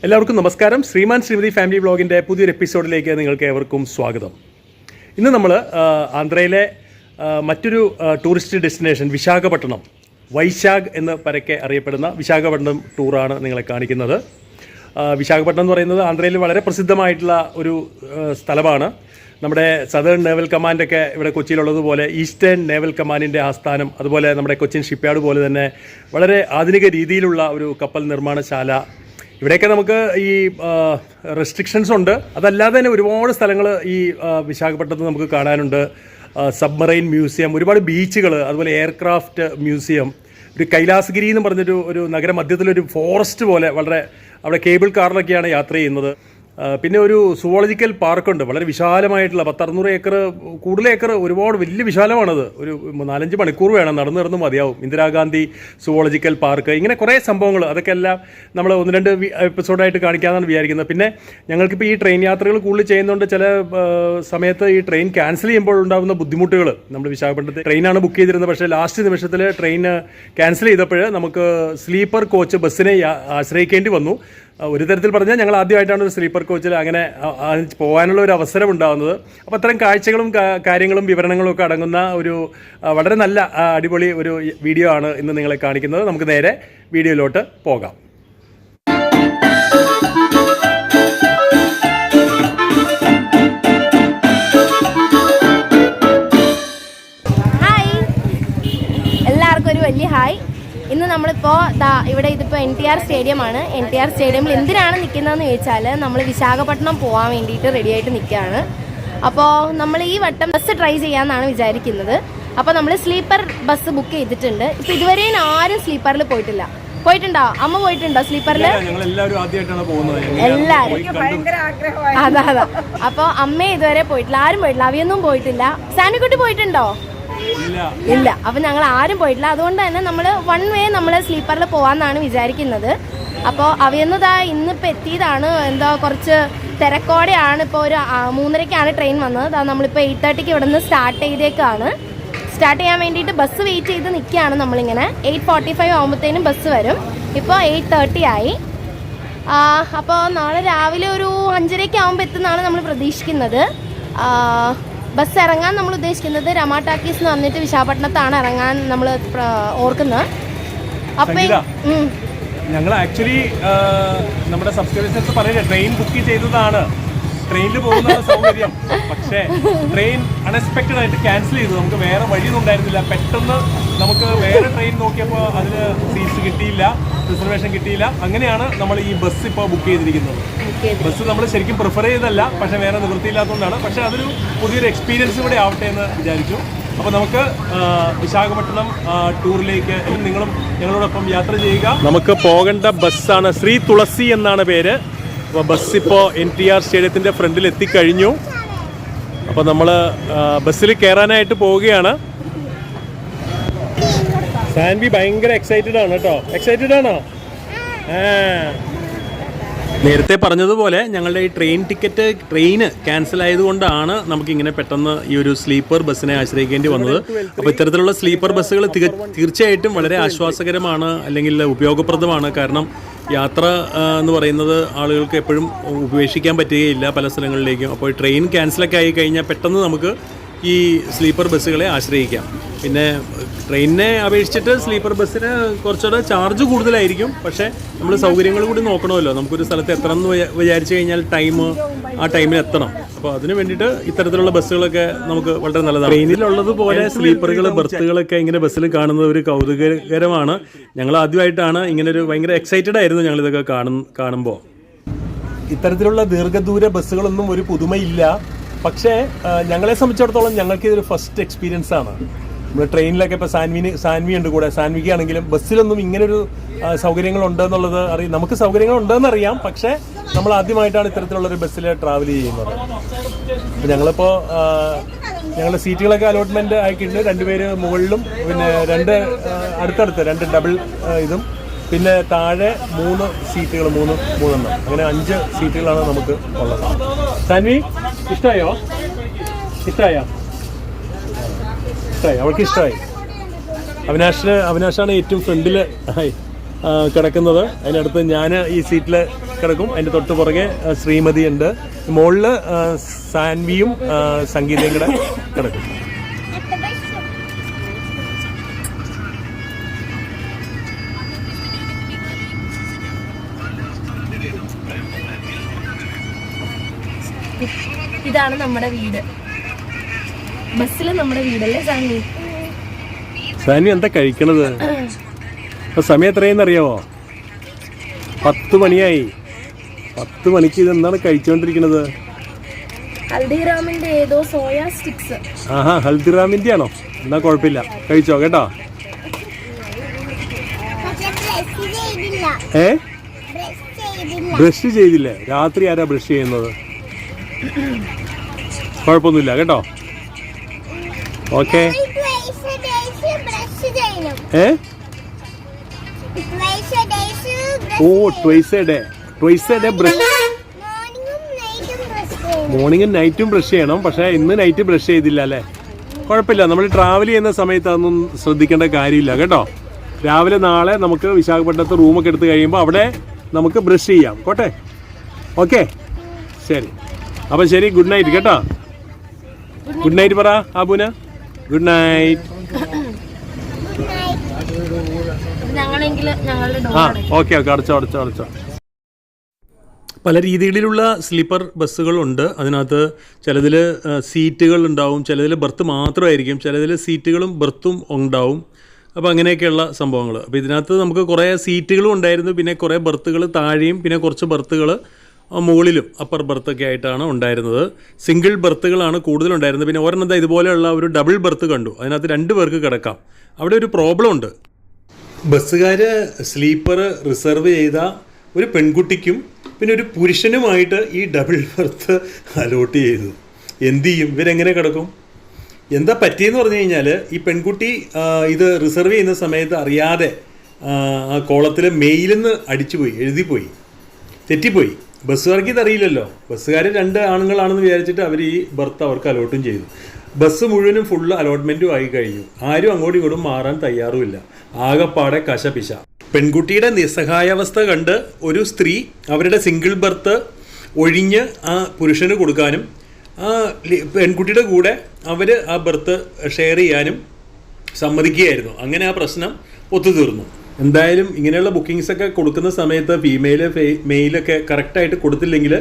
എല്ലാവർക്കും നമസ്കാരം. ശ്രീമാൻ ശ്രീമതി ഫാമിലി വ്ളോഗിൻ്റെ പുതിയൊരു എപ്പിസോഡിലേക്ക് നിങ്ങൾക്ക് ഏവർക്കും സ്വാഗതം. ഇന്ന് നമ്മൾ ആന്ധ്രയിലെ മറ്റൊരു ടൂറിസ്റ്റ് ഡെസ്റ്റിനേഷൻ വിശാഖപട്ടണം, വൈശാഖ് എന്ന് പരക്കെ അറിയപ്പെടുന്ന വിശാഖപട്ടണം ടൂറാണ് നിങ്ങളെ കാണിക്കുന്നത്. വിശാഖപട്ടണം എന്ന് പറയുന്നത് ആന്ധ്രയിൽ വളരെ പ്രസിദ്ധമായിട്ടുള്ള ഒരു സ്ഥലമാണ്. നമ്മുടെ സദേൺ നേവൽ കമാൻഡൊക്കെ ഇവിടെ കൊച്ചിയിലുള്ളതുപോലെ ഈസ്റ്റേൺ നേവൽ കമാൻഡിൻ്റെ ആസ്ഥാനം, അതുപോലെ നമ്മുടെ കൊച്ചിൻ ഷിപ്പ്യാർഡ് പോലെ തന്നെ വളരെ ആധുനിക രീതിയിലുള്ള ഒരു കപ്പൽ നിർമ്മാണശാല. ഇവിടെയൊക്കെ നമുക്ക് ഈ റെസ്ട്രിക്ഷൻസ് ഉണ്ട്. അതല്ലാതെ തന്നെ ഒരുപാട് സ്ഥലങ്ങൾ ഈ വിശാഖപട്ടണത്ത് നമുക്ക് കാണാനുണ്ട്. സബ്മറൈൻ മ്യൂസിയം, ഒരുപാട് ബീച്ചുകൾ, അതുപോലെ എയർക്രാഫ്റ്റ് മ്യൂസിയം, ഒരു കൈലാസഗിരി എന്ന് പറഞ്ഞൊരു നഗര മധ്യത്തിലൊരു ഫോറസ്റ്റ് പോലെ വളരെ അവിടെ കേബിൾ കാറിലൊക്കെയാണ് യാത്ര ചെയ്യുന്നത്. പിന്നെ ഒരു സുവോളജിക്കൽ പാർക്കുണ്ട്, വളരെ വിശാലമായിട്ടുള്ള 10-600 ഏക്കർ, കൂടുതൽ ഏക്കർ, ഒരുപാട് വലിയ വിശാലമാണത്. ഒരു 4-5 മണിക്കൂർ വേണം നടന്ന് മതിയാവും. ഇന്ദിരാഗാന്ധി സുവോളജിക്കൽ പാർക്ക്, ഇങ്ങനെ കുറേ സംഭവങ്ങൾ, അതൊക്കെ എല്ലാം നമ്മൾ 1-2 എപ്പിസോഡായിട്ട് കാണിക്കാമെന്നാണ് വിചാരിക്കുന്നത്. പിന്നെ ഞങ്ങൾക്കിപ്പോൾ ഈ ട്രെയിൻ യാത്രകൾ കൂടുതൽ ചെയ്യുന്നതുകൊണ്ട് ചില സമയത്ത് ഈ ട്രെയിൻ ക്യാൻസൽ ചെയ്യുമ്പോൾ ഉണ്ടാകുന്ന ബുദ്ധിമുട്ടുകൾ, നമ്മൾ വിശാഖപട്ടണത്തിൽ ട്രെയിനാണ് ബുക്ക് ചെയ്തിരുന്നത്, പക്ഷേ ലാസ്റ്റ് നിമിഷത്തിൽ ട്രെയിൻ ക്യാൻസൽ ചെയ്തപ്പോൾ നമുക്ക് സ്ലീപ്പർ കോച്ച് ബസ്സിനെ ആശ്രയിക്കേണ്ടി വന്നു. ഒരു തരത്തിൽ പറഞ്ഞാൽ ഞങ്ങൾ ആദ്യമായിട്ടാണ് ഒരു സ്ലീപ്പർ കോച്ചിൽ അങ്ങനെ പോകാനുള്ള ഒരു അവസരം ഉണ്ടാകുന്നത്. അപ്പോൾ അത്തരം കാഴ്ചകളും കാര്യങ്ങളും വിവരണങ്ങളും ഒക്കെ അടങ്ങുന്ന ഒരു വളരെ നല്ല അടിപൊളി ഒരു വീഡിയോ ആണ് ഇന്ന് നിങ്ങളെ കാണിക്കുന്നത്. നമുക്ക് നേരെ വീഡിയോയിലോട്ട് പോകാം. ഹായ്, എല്ലാവർക്കും ഒരു വലിയ ഹായ്. ഇന്ന് നമ്മളിപ്പോൾ ഇവിടെ ഇതിപ്പോൾ NTR സ്റ്റേഡിയമാണ്. NTR സ്റ്റേഡിയമിൽ എന്തിനാണ് നിൽക്കുന്നതെന്ന് ചോദിച്ചാൽ നമ്മൾ വിശാഖപട്ടണം പോകാൻ വേണ്ടിയിട്ട് റെഡിയായിട്ട് നിൽക്കുകയാണ്. അപ്പോൾ നമ്മൾ ഈ വട്ടം ബസ് ട്രൈ ചെയ്യാമെന്നാണ് വിചാരിക്കുന്നത്. അപ്പോൾ നമ്മൾ സ്ലീപ്പർ ബസ് ബുക്ക് ചെയ്തിട്ടുണ്ട്. ഇപ്പോൾ ഇതുവരെയും ആരും സ്ലീപ്പറിൽ പോയിട്ടുണ്ടോ? അമ്മ പോയിട്ടുണ്ടോ സ്ലീപ്പറിൽ? എല്ലാവരും. അതാ. അപ്പോൾ അമ്മയെ ഇതുവരെ പോയിട്ടില്ല, ആരും പോയിട്ടില്ല. അവയൊന്നും പോയിട്ടില്ല. സാനിക്കുട്ടി പോയിട്ടുണ്ടോ? ഇല്ല. അപ്പൊ ഞങ്ങൾ ആരും പോയിട്ടില്ല. അതുകൊണ്ട് തന്നെ നമ്മൾ വൺ വേ നമ്മൾ സ്ലീപ്പറിൽ പോവാന്നാണ് വിചാരിക്കുന്നത്. അപ്പോൾ അവയൊന്നതാ ഇന്നിപ്പോൾ എത്തിയതാണ്. എന്താ കുറച്ച് തിരക്കോടെയാണ്. ഇപ്പോൾ ഒരു 3:30ക്കാണ് ട്രെയിൻ വന്നത്. നമ്മളിപ്പോൾ 8:30ക്ക് ഇവിടെ നിന്ന് സ്റ്റാർട്ട് ചെയ്യാൻ വേണ്ടിയിട്ട് ബസ് വെയിറ്റ് ചെയ്ത് നിൽക്കുകയാണ് നമ്മളിങ്ങനെ. 8:45 ആകുമ്പോഴത്തേനും ബസ് വരും. ഇപ്പോൾ 8:30 ആയി. അപ്പോൾ നാളെ രാവിലെ ഒരു 5:30 ആകുമ്പോൾ എത്തുന്നതാണ് നമ്മൾ പ്രതീക്ഷിക്കുന്നത്. ബസ് ഇറങ്ങാൻ നമ്മൾ ഉദ്ദേശിക്കുന്നത് രമ ടാക്കീസ് എന്ന് പറഞ്ഞിട്ട് വിശാഖപട്ടണത്താണ് ഇറങ്ങാൻ നമ്മൾ ഓർക്കുന്നത്. അപ്പം ഞങ്ങൾ ആക്ച്വലി നമ്മുടെ സബ്സ്ക്രൈബേഴ്സ് പറയുന്നത് ട്രെയിൻ ബുക്ക് ചെയ്തതാണ്, ട്രെയിനിൽ പോകുന്ന സൗകര്യം. പക്ഷേ ട്രെയിൻ അൺഎക്സ്പെക്റ്റഡ് ആയിട്ട് ക്യാൻസൽ ചെയ്തു. നമുക്ക് വേറെ വഴിയൊന്നും ഉണ്ടായിരുന്നില്ല. പെട്ടെന്ന് നമുക്ക് വേറെ ട്രെയിൻ നോക്കിയപ്പോൾ അതിന് സീറ്റ്സ് കിട്ടിയില്ല, റിസർവേഷൻ കിട്ടിയില്ല. അങ്ങനെയാണ് നമ്മൾ ഈ ബസ് ഇപ്പോൾ ബുക്ക് ചെയ്തിരിക്കുന്നത്. ബസ് നമ്മൾ ശരിക്കും പ്രിഫർ ചെയ്തല്ല, പക്ഷേ വേറെ നിവൃത്തിയില്ലാത്തതുകൊണ്ടാണ്. പക്ഷേ അതൊരു പുതിയൊരു എക്സ്പീരിയൻസ് കൂടെ ആവട്ടെ എന്ന് വിചാരിച്ചു. അപ്പോൾ നമുക്ക് വിശാഖപട്ടണം ടൂറിലേക്ക് നിങ്ങളും ഞങ്ങളോടൊപ്പം യാത്ര ചെയ്യുക. നമുക്ക് പോകേണ്ട ബസ്സാണ് ശ്രീ തുളസി എന്നാണ് പേര്. അപ്പോൾ ബസ് ഇപ്പോൾ NTR സ്റ്റേഡിയത്തിൻ്റെ ഫ്രണ്ടിൽ എത്തിക്കഴിഞ്ഞു. അപ്പോൾ നമ്മൾ ബസ്സിൽ കയറാനായിട്ട് പോവുകയാണ്. സാൻവി ഭയങ്കര എക്സൈറ്റഡ് ആണ് കേട്ടോ. എക്സൈറ്റഡ് ആണോ? നേരത്തെ പറഞ്ഞതുപോലെ ഞങ്ങളുടെ ഈ ട്രെയിന് ക്യാൻസൽ ആയതുകൊണ്ടാണ് നമുക്കിങ്ങനെ പെട്ടെന്ന് ഈ ഒരു സ്ലീപ്പർ ബസ്സിനെ ആശ്രയിക്കേണ്ടി വന്നത്. അപ്പോൾ ഇത്തരത്തിലുള്ള സ്ലീപ്പർ ബസ്സുകൾ തീർച്ചയായിട്ടും വളരെ ആശ്വാസകരമാണ്, അല്ലെങ്കിൽ ഉപയോഗപ്രദമാണ്. കാരണം യാത്ര എന്ന് പറയുന്നത് ആളുകൾക്ക് എപ്പോഴും ഉപേക്ഷിക്കാൻ പറ്റുകയില്ല പല സ്ഥലങ്ങളിലേക്കും. അപ്പോൾ ട്രെയിൻ ക്യാൻസലൊക്കെ ആയി കഴിഞ്ഞാൽ പെട്ടെന്ന് നമുക്ക് ഈ സ്ലീപ്പർ ബസ്സുകളെ ആശ്രയിക്കാം. പിന്നെ ട്രെയിനിനെ അപേക്ഷിച്ചിട്ട് സ്ലീപ്പർ ബസ്സിന് കുറച്ചുകൂടെ ചാർജ് കൂടുതലായിരിക്കും. പക്ഷേ നമ്മൾ സൗകര്യങ്ങൾ കൂടി നോക്കണമല്ലോ. നമുക്കൊരു സ്ഥലത്ത് എത്തണം എന്ന് വിചാരിച്ചു കഴിഞ്ഞാൽ ആ ടൈമിന് എത്തണം. അപ്പോൾ അതിന് വേണ്ടിയിട്ട് ഇത്തരത്തിലുള്ള ബസ്സുകളൊക്കെ നമുക്ക് വളരെ നല്ലതാണ്. ട്രെയിനിലുള്ളതുപോലെ സ്ലീപ്പറുകൾ, ബർത്തുകളൊക്കെ ഇങ്ങനെ ബസ്സിൽ കാണുന്നത് ഒരു കൗതുകകരമാണ്. ഞങ്ങൾ ആദ്യമായിട്ടാണ് ഇങ്ങനൊരു, ഭയങ്കര എക്സൈറ്റഡ് ആയിരുന്നു ഞങ്ങളിതൊക്കെ കാണുമ്പോൾ. ഇത്തരത്തിലുള്ള ദീർഘദൂര ബസ്സുകളൊന്നും ഒരു പുതുമയില്ല. പക്ഷേ ഞങ്ങളെ സംബന്ധിച്ചിടത്തോളം ഞങ്ങൾക്ക് ഇതൊരു ഫസ്റ്റ് എക്സ്പീരിയൻസ് ആണ്. നമ്മൾ ട്രെയിനിലൊക്കെ ഇപ്പോൾ സാൻവി ഉണ്ട് കൂടെ. സാൻവിക്കാണെങ്കിലും ബസ്സിലൊന്നും ഇങ്ങനൊരു സൗകര്യങ്ങളുണ്ടെന്നുള്ളത് അറിയാം. നമുക്ക് സൗകര്യങ്ങളുണ്ടെന്ന് അറിയാം, പക്ഷേ നമ്മൾ ആദ്യമായിട്ടാണ് ഇത്തരത്തിലുള്ളൊരു ബസ്സിൽ ട്രാവൽ ചെയ്യുന്നത്. അപ്പോൾ ഞങ്ങളിപ്പോൾ ഞങ്ങളുടെ സീറ്റുകളൊക്കെ അലോട്ട്മെൻറ്റ് ആക്കിയിട്ടുണ്ട്. 2 പേര് മുകളിലും, പിന്നെ 2 അടുത്തടുത്ത് 2 ഡബിൾ ഇതും, പിന്നെ താഴെ 3 സീറ്റുകൾ, 3 അങ്ങനെ 5 സീറ്റുകളാണ് നമുക്ക് ഉള്ളത്. സാൻവി ഇഷ്ടമായോ? അവൾക്ക് ഇഷ്ടമായി. അവിനാശാണ് ഏറ്റവും ഫ്രണ്ടിൽ കിടക്കുന്നത്. അതിനടുത്ത് ഞാൻ ഈ സീറ്റിൽ കിടക്കും. അതിൻ്റെ തൊട്ട് പുറകെ ശ്രീമതി ഉണ്ട്. മുകളിൽ സാൻവിയും സംഗീതയും കൂടെ കിടക്കും. ഇതാണ് നമ്മുടെ വീട്. ബസ്സിൽ നമ്മുടെ വീടല്ലേ സാൻവി? സാൻവി എന്താ കഴിക്കണത്? സമയം എത്രയെന്ന് അറിയാവോ? 10 മണിയായി. 10 മണിക്ക് ഇതെന്താണ് കഴിച്ചുകൊണ്ടിരിക്കുന്നത്? ഹൽദിറാമിന്റെ ഏതോ സോയാ സ്റ്റിക്സ്. ആഹാ, ഹൽദിറാമിന്റെ ആണോ? എന്നാ കുഴപ്പമില്ല, കഴിച്ചോ കേട്ടോ. ബ്രഷ് ചെയ്തില്ലേ? രാത്രി ആരാ ബ്രഷ് ചെയ്യുന്നത്? കുഴപ്പമൊന്നുമില്ല കേട്ടോ. ഓക്കെ. ഓ, ട്വൈസ് എ ഡേ ബ്രഷ്. മോർണിംഗും നൈറ്റും ബ്രഷ് ചെയ്യണം. പക്ഷേ ഇന്ന് നൈറ്റ് ബ്രഷ് ചെയ്തില്ല അല്ലേ? കുഴപ്പമില്ല. നമ്മൾ ട്രാവൽ ചെയ്യുന്ന സമയത്ത് അതൊന്നും ശ്രദ്ധിക്കേണ്ട കാര്യമില്ല കേട്ടോ. രാവിലെ നാളെ നമുക്ക് വിശാഖപട്ടണത്ത് റൂമൊക്കെ എടുത്ത് കഴിയുമ്പോൾ അവിടെ നമുക്ക് ബ്രഷ് ചെയ്യാം. കോട്ടെ? ഓക്കെ, ശരി. അപ്പം ശരി, ഗുഡ് നൈറ്റ് കേട്ടോ. ഗുഡ് നൈറ്റ് പറ ആബുന. Good night. ആ, ഓക്കെ അടച്ചോ. പല രീതികളിലുള്ള സ്ലീപ്പർ ബസ്സുകളുണ്ട്. അതിനകത്ത് ചിലതിൽ സീറ്റുകൾ ഉണ്ടാവും, ചിലതിൽ ബർത്ത് മാത്രമായിരിക്കും, ചിലതിൽ സീറ്റുകളും ബർത്തും ഉണ്ടാവും. അപ്പോൾ അങ്ങനെയൊക്കെയുള്ള സംഭവങ്ങൾ. അപ്പോൾ ഇതിനകത്ത് നമുക്ക് കുറേ സീറ്റുകളും ഉണ്ടായിരുന്നു, പിന്നെ കുറേ ബർത്തുകൾ താഴെയും പിന്നെ കുറച്ച് ബർത്തുകൾ മുകളിലും അപ്പർ ബർത്തൊക്കെ ആയിട്ടാണ് ഉണ്ടായിരുന്നത്. സിംഗിൾ ബർത്തുകളാണ് കൂടുതലുണ്ടായിരുന്നത്. പിന്നെ ഒരെണ്ണം ഇതുപോലെയുള്ള ഒരു ഡബിൾ ബർത്ത് കണ്ടു. അതിനകത്ത് 2 പേർക്ക് കിടക്കാം. അവിടെ ഒരു പ്രോബ്ലം ഉണ്ട്. ബസ്സുകാർ സ്ലീപ്പർ റിസർവ് ചെയ്ത ഒരു പെൺകുട്ടിക്കും പിന്നെ ഒരു പുരുഷനുമായിട്ട് ഈ ഡബിൾ ബർത്ത് അലോട്ട് ചെയ്തു. എന്ത് ചെയ്യും? ഇവരെങ്ങനെ കിടക്കും? എന്താ പറ്റിയെന്ന് പറഞ്ഞു കഴിഞ്ഞാൽ, ഈ പെൺകുട്ടി ഇത് റിസർവ് ചെയ്യുന്ന സമയത്ത് അറിയാതെ ആ കോളത്തിൽ മെയിലെന്ന് അടിച്ചുപോയി, എഴുതിപ്പോയി, തെറ്റിപ്പോയി. ബസ്സുകാർക്ക് ഇതറിയില്ലല്ലോ. ബസ്സുകാർ 2 ആണുങ്ങളാണെന്ന് വിചാരിച്ചിട്ട് അവർ ഈ ബർത്ത് അവർക്ക് അലോട്ടും ചെയ്തു. ബസ് മുഴുവനും ഫുള്ള് അലോട്ട്മെൻറ്റും ആയി കഴിഞ്ഞു. ആരും അങ്ങോട്ടും ഇങ്ങോട്ടും മാറാൻ തയ്യാറുമില്ല. ആകെപ്പാടെ കശപിശ. പെൺകുട്ടിയുടെ നിസ്സഹായാവസ്ഥ കണ്ട് ഒരു സ്ത്രീ അവരുടെ സിംഗിൾ ബർത്ത് ഒഴിഞ്ഞ് ആ പുരുഷന് കൊടുക്കാനും ആ പെൺകുട്ടിയുടെ കൂടെ അവർ ആ ബർത്ത് ഷെയർ ചെയ്യാനും സമ്മതിക്കുകയായിരുന്നു. അങ്ങനെ ആ പ്രശ്നം ഒത്തുതീർന്നു. എന്തായാലും ഇങ്ങനെയുള്ള ബുക്കിങ്സൊക്കെ കൊടുക്കുന്ന സമയത്ത് ഫീമെയിൽ മെയിലൊക്കെ കറക്റ്റായിട്ട് കൊടുത്തില്ലെങ്കിൽ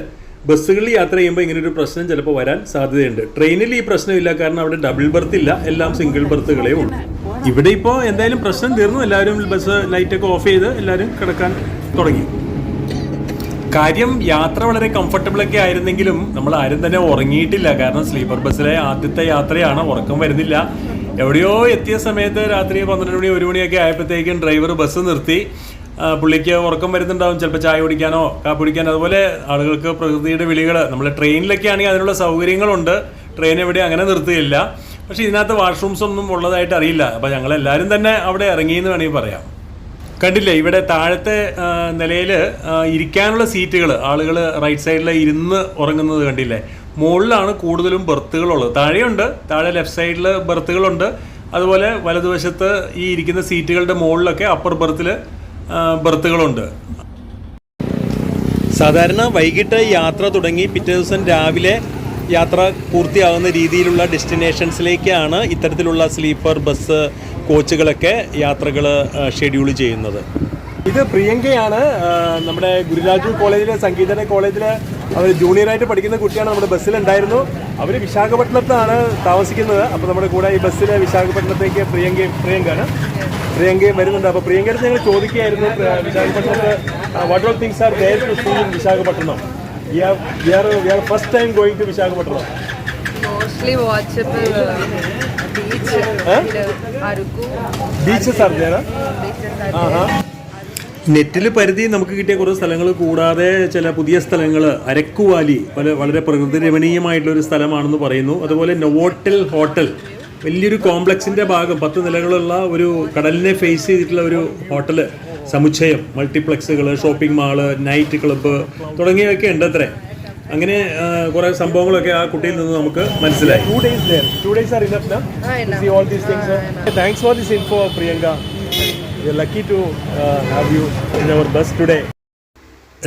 ബസ്സുകളിൽ യാത്ര ചെയ്യുമ്പോൾ ഇങ്ങനൊരു പ്രശ്നം ചിലപ്പോൾ വരാൻ സാധ്യതയുണ്ട്. ട്രെയിനിൽ ഈ പ്രശ്നമില്ല, കാരണം അവിടെ ഡബിൾ ബർത്ത് ഇല്ല, എല്ലാം സിംഗിൾ ബർത്തുകളേ ഉള്ളൂ. ഇവിടെ ഇപ്പോൾ എന്തായാലും പ്രശ്നം തീർന്നു. എല്ലാവരും ബസ് ലൈറ്റൊക്കെ ഓഫ് ചെയ്ത് എല്ലാവരും കിടക്കാൻ തുടങ്ങി. കാര്യം യാത്ര വളരെ കംഫർട്ടബിളൊക്കെ ആയിരുന്നെങ്കിലും നമ്മൾ ആരും തന്നെ ഉറങ്ങിയിട്ടില്ല. കാരണം സ്ലീപ്പർ ബസ്സിലെ ആദ്യത്തെ യാത്രയാണ്, ഉറക്കം വരുന്നില്ല. എവിടെയോ എത്തിയ സമയത്ത് രാത്രി 12 മണി 1 മണിയൊക്കെ ആയപ്പോഴത്തേക്കും ഡ്രൈവർ ബസ് നിർത്തി. പുള്ളിക്ക് ഉറക്കം വരുന്നുണ്ടാവും, ചിലപ്പോൾ ചായ കുടിക്കാനോ കാപ്പി കുടിക്കാനോ. അതുപോലെ ആളുകൾക്ക് പ്രകൃതിയുടെ വിളികൾ. നമ്മൾ ട്രെയിനിലൊക്കെ ആണെങ്കിൽ അതിനുള്ള സൗകര്യങ്ങളുണ്ട്, ട്രെയിൻ എവിടെ അങ്ങനെ നിർത്തുകയില്ല. പക്ഷേ ഇതിനകത്ത് വാഷ്റൂംസ് ഒന്നും ഉള്ളതായിട്ട് അറിയില്ല. അപ്പോൾ ഞങ്ങളെല്ലാവരും തന്നെ അവിടെ ഇറങ്ങിയെന്ന് വേണമെങ്കിൽ പറയാം. കണ്ടില്ലേ, ഇവിടെ താഴത്തെ നിലയിൽ ഇരിക്കാനുള്ള സീറ്റുകൾ ആളുകൾ റൈറ്റ് സൈഡിൽ ഇരുന്ന് ഉറങ്ങുന്നത് കണ്ടില്ലേ. മുകളിലാണ് കൂടുതലും ബർത്തുകളുള്ളത്. താഴെയുണ്ട്, താഴെ ലെഫ്റ്റ് സൈഡിൽ ബർത്തുകളുണ്ട്. അതുപോലെ വലതുവശത്ത് ഈ ഇരിക്കുന്ന സീറ്റുകളുടെ മുകളിലൊക്കെ അപ്പർ ബർത്തിൽ ബർത്തുകളുണ്ട്. സാധാരണ വൈകിട്ട് യാത്ര തുടങ്ങി പിറ്റേ ദിവസം രാവിലെ യാത്ര പൂർത്തിയാകുന്ന രീതിയിലുള്ള ഡെസ്റ്റിനേഷൻസിലേക്കാണ് ഇത്തരത്തിലുള്ള സ്ലീപ്പർ ബസ് കോച്ചുകളൊക്കെ യാത്രകൾ ഷെഡ്യൂൾ ചെയ്യുന്നത്. ഇത് പ്രിയങ്കയാണ്. നമ്മുടെ ഗുരുരാജു കോളേജിലെ സംഗീത കോളേജിൽ അവർ ജൂനിയറായിട്ട് പഠിക്കുന്ന കുട്ടിയാണ്. നമ്മുടെ ബസ്സിലുണ്ടായിരുന്നു. അവർ വിശാഖപട്ടണത്താണ് താമസിക്കുന്നത്. അപ്പോൾ നമ്മുടെ കൂടെ ഈ ബസ്സിൽ വിശാഖപട്ടണത്തേക്ക് പ്രിയങ്കയും വരുന്നുണ്ട്. അപ്പോൾ പ്രിയങ്കയുടെ ഞങ്ങൾ ചോദിക്കുകയായിരുന്നു വിശാഖപട്ടണത്ത് what all things are there to see in Visakhapatnam. We are first time going to Visakhapatnam. Mostly watchable beach. Aruku. Beaches are there. നെറ്റിൽ പരിധി നമുക്ക് കിട്ടിയ കുറേ സ്ഥലങ്ങൾ കൂടാതെ ചില പുതിയ സ്ഥലങ്ങൾ, അരക്കുവാലി വളരെ പ്രകൃതി രമണീയമായിട്ടുള്ളൊരു സ്ഥലമാണെന്ന് പറയുന്നു. അതുപോലെ നൊവോട്ടൽ ഹോട്ടൽ, വലിയൊരു കോംപ്ലക്സിൻ്റെ ഭാഗം, 10 നിലകളുള്ള ഒരു കടലിനെ ഫേസ് ചെയ്തിട്ടുള്ള ഒരു ഹോട്ടൽ സമുച്ചയം, മൾട്ടിപ്ലക്സുകൾ, ഷോപ്പിംഗ് മാള്, നൈറ്റ് ക്ലബ്ബ് തുടങ്ങിയവയൊക്കെ ഉണ്ട് അത്രേ. അങ്ങനെ കുറേ സംഭവങ്ങളൊക്കെ ആ കുട്ടിയിൽ നിന്ന് നമുക്ക് മനസ്സിലായി. 2 days are enough now to see all these things. Thanks for this info, Priyanka. We are lucky to have you in our bus today.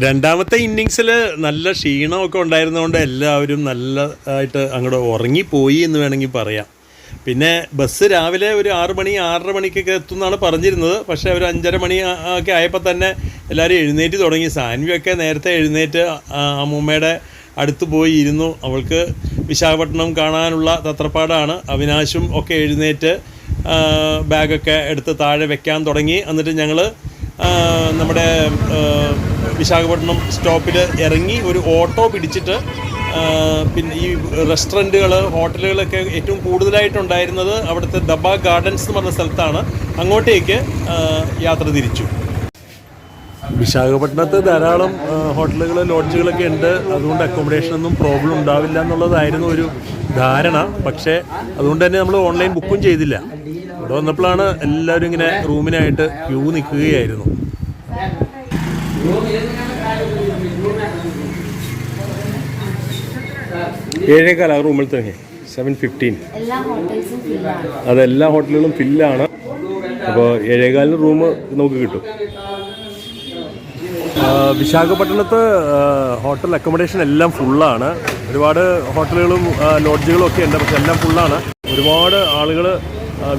രണ്ടാമത്തെ ഇന്നിങ്സിൽ നല്ല ക്ഷീണമൊക്കെ ഉണ്ടായിരുന്നതുകൊണ്ട് എല്ലാവരും നല്ലതായിട്ട് അങ്ങോട്ട് ഉറങ്ങിപ്പോയി എന്ന് വേണമെങ്കിൽ പറയാം. പിന്നെ ബസ് രാവിലെ ഒരു 6 മണി 6:30 മണിക്കൊക്കെ എത്തുമെന്നാണ് പറഞ്ഞിരുന്നത്. പക്ഷേ ഒരു 5:30 മണി ഒക്കെ ആയപ്പോൾ തന്നെ എല്ലാവരും എഴുന്നേറ്റ് തുടങ്ങി. സാൻവിയൊക്കെ നേരത്തെ എഴുന്നേറ്റ് അമ്മൂമ്മയുടെ അടുത്ത് പോയി ഇരുന്നു. അവൾക്ക് വിശാഖപട്ടണം കാണാനുള്ള തത്രപ്പാടാണ്. അവിനാശും ഒക്കെ എഴുന്നേറ്റ് ബാഗൊക്കെ എടുത്ത് താഴെ വെക്കാൻ തുടങ്ങി. എന്നിട്ട് ഞങ്ങൾ നമ്മുടെ വിശാഖപട്ടണം സ്റ്റോപ്പിൽ ഇറങ്ങി ഒരു ഓട്ടോ പിടിച്ചിട്ട് പിന്നെ ഈ റെസ്റ്റോറൻറ്റുകൾ ഹോട്ടലുകളൊക്കെ ഏറ്റവും കൂടുതലായിട്ടുണ്ടായിരുന്നത് അവിടുത്തെ ദബ ഗാർഡൻസ് എന്ന് പറഞ്ഞ സ്ഥലത്താണ്. അങ്ങോട്ടേക്ക് യാത്ര തിരിച്ചു. വിശാഖപട്ടണത്ത് ധാരാളം ഹോട്ടലുകൾ ലോഡ്ജുകളൊക്കെ ഉണ്ട്. അതുകൊണ്ട് അക്കോമഡേഷനൊന്നും പ്രോബ്ലം ഉണ്ടാവില്ല എന്നുള്ളതായിരുന്നു ഒരു ധാരണ. പക്ഷേ അതുകൊണ്ട് തന്നെ നമ്മൾ ഓൺലൈൻ ബുക്കും ചെയ്തില്ല. ഇവിടെ വന്നപ്പോഴാണ് എല്ലാവരും ഇങ്ങനെ റൂമിനായിട്ട് ക്യൂ നിൽക്കുകയായിരുന്നു. 7:15 റൂമിൽ തന്നെ 7:15. അതെല്ലാ ഹോട്ടലുകളും ഫില്ലാണ്. അപ്പോൾ 7:15 റൂം നമുക്ക് കിട്ടും. വിശാഖപട്ടണത്ത് ഹോട്ടൽ അക്കോമഡേഷൻ എല്ലാം ഫുള്ളാണ്. ഒരുപാട് ഹോട്ടലുകളും ലോഡ്ജുകളും ഒക്കെ ഉണ്ട്. പക്ഷെ എല്ലാം ഫുള്ളാണ്. ഒരുപാട് ആളുകൾ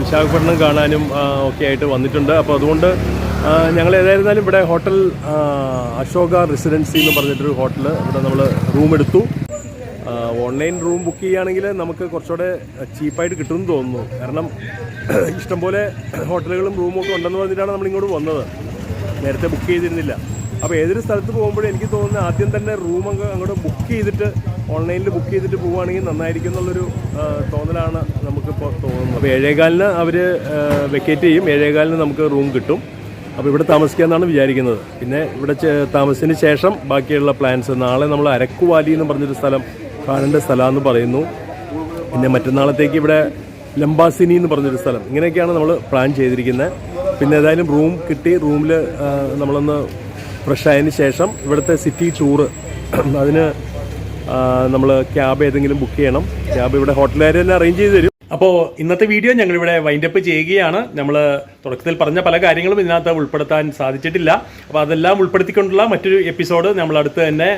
വിശാഖപട്ടണം കാണാനും ഒക്കെ ആയിട്ട് വന്നിട്ടുണ്ട്. അപ്പോൾ അതുകൊണ്ട് ഞങ്ങൾ ഏതായിരുന്നാലും ഇവിടെ ഹോട്ടൽ അശോക റെസിഡൻസി എന്ന് പറഞ്ഞിട്ടൊരു ഹോട്ടൽ ഇവിടെ നമ്മൾ റൂം എടുത്തു. ഓൺലൈൻ റൂം ബുക്ക് ചെയ്യുകയാണെങ്കിൽ നമുക്ക് കുറച്ചുകൂടെ ചീപ്പായിട്ട് കിട്ടുമെന്ന് തോന്നുന്നു. കാരണം ഇഷ്ടംപോലെ ഹോട്ടലുകളും റൂമും ഒക്കെ ഉണ്ടെന്ന് പറഞ്ഞിട്ടാണ് നമ്മളിങ്ങോട്ട് വന്നത്. നേരത്തെ ബുക്ക് ചെയ്തിരുന്നില്ല. അപ്പോൾ ഏതൊരു സ്ഥലത്ത് പോകുമ്പോഴും എനിക്ക് തോന്നുന്നത് ആദ്യം തന്നെ റൂം അങ്ങോട്ട് ബുക്ക് ചെയ്തിട്ട് ഓൺലൈനിൽ ബുക്ക് ചെയ്തിട്ട് പോവുകയാണെങ്കിൽ നന്നായിരിക്കും എന്നുള്ളൊരു തോന്നലാണ് നമുക്കിപ്പോൾ തോന്നുന്നത്. അപ്പോൾ 7:15 അവർ വെക്കേറ്റ് ചെയ്യും. 7:15 നമുക്ക് റൂം കിട്ടും. അപ്പോൾ ഇവിടെ താമസിക്കാമെന്നാണ് വിചാരിക്കുന്നത്. പിന്നെ ഇവിടെ താമസത്തിന് ശേഷം ബാക്കിയുള്ള പ്ലാൻസ്, നാളെ നമ്മൾ അരക്കുവാലി എന്ന് പറഞ്ഞൊരു സ്ഥലം കാണേണ്ട സ്ഥലമാണെന്ന് പറയുന്നു. പിന്നെ മറ്റന്നാളത്തേക്ക് ഇവിടെ ലംബാസിനി എന്ന് പറഞ്ഞൊരു സ്ഥലം. ഇങ്ങനെയൊക്കെയാണ് നമ്മൾ പ്ലാൻ ചെയ്തിരിക്കുന്നത്. പിന്നെ ഏതായാലും റൂം കിട്ടി. റൂമിൽ നമ്മളൊന്ന് ഫ്രഷ് ആയതിന് ശേഷം ഇവിടുത്തെ സിറ്റി ടൂറ്, അതിന് നമ്മൾ ക്യാബ് ഏതെങ്കിലും ബുക്ക് ചെയ്യണം. ക്യാബ് ഇവിടെ ഹോട്ടലുകാർ തന്നെ അറേഞ്ച് ചെയ്ത് തരും. അപ്പോൾ ഇന്നത്തെ വീഡിയോ ഞങ്ങളിവിടെ വൈൻഡപ്പ് ചെയ്യുകയാണ്. നമ്മൾ തുടക്കത്തിൽ പറഞ്ഞ പല കാര്യങ്ങളും ഇതിനകത്ത് ഉൾപ്പെടുത്താൻ സാധിച്ചിട്ടില്ല. അപ്പോൾ അതെല്ലാം ഉൾപ്പെടുത്തിക്കൊണ്ടുള്ള മറ്റൊരു എപ്പിസോഡ് നമ്മൾ അടുത്ത് തന്നെ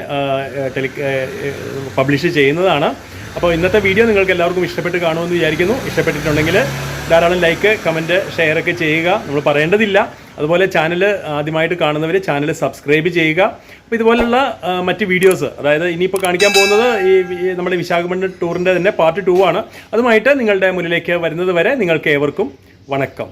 പബ്ലിഷ് ചെയ്യുന്നതാണ്. അപ്പോൾ ഇന്നത്തെ വീഡിയോ നിങ്ങൾക്ക് എല്ലാവർക്കും ഇഷ്ടപ്പെട്ട് കാണുമെന്ന് വിചാരിക്കുന്നു. ഇഷ്ടപ്പെട്ടിട്ടുണ്ടെങ്കിൽ ധാരാളം ലൈക്ക്, കമൻറ്റ്, ഷെയർ ഒക്കെ ചെയ്യുക. നമ്മൾ പറയേണ്ടതില്ല. അതുപോലെ ചാനൽ ആദ്യമായിട്ട് കാണുന്നവർ ചാനൽ സബ്സ്ക്രൈബ് ചെയ്യുക. അപ്പോൾ ഇതുപോലുള്ള മറ്റ് വീഡിയോസ്, അതായത് ഇനിയിപ്പോൾ കാണിക്കാൻ പോകുന്നത് ഈ നമ്മുടെ വിശാഖപട്ടണം ടൂറിൻ്റെ തന്നെ പാർട്ട് 2 ആണ്. അതുമായിട്ട് നിങ്ങളുടെ മുന്നിലേക്ക് വരുന്നത് വരെ നിങ്ങൾക്ക് ഏവർക്കും വണക്കം.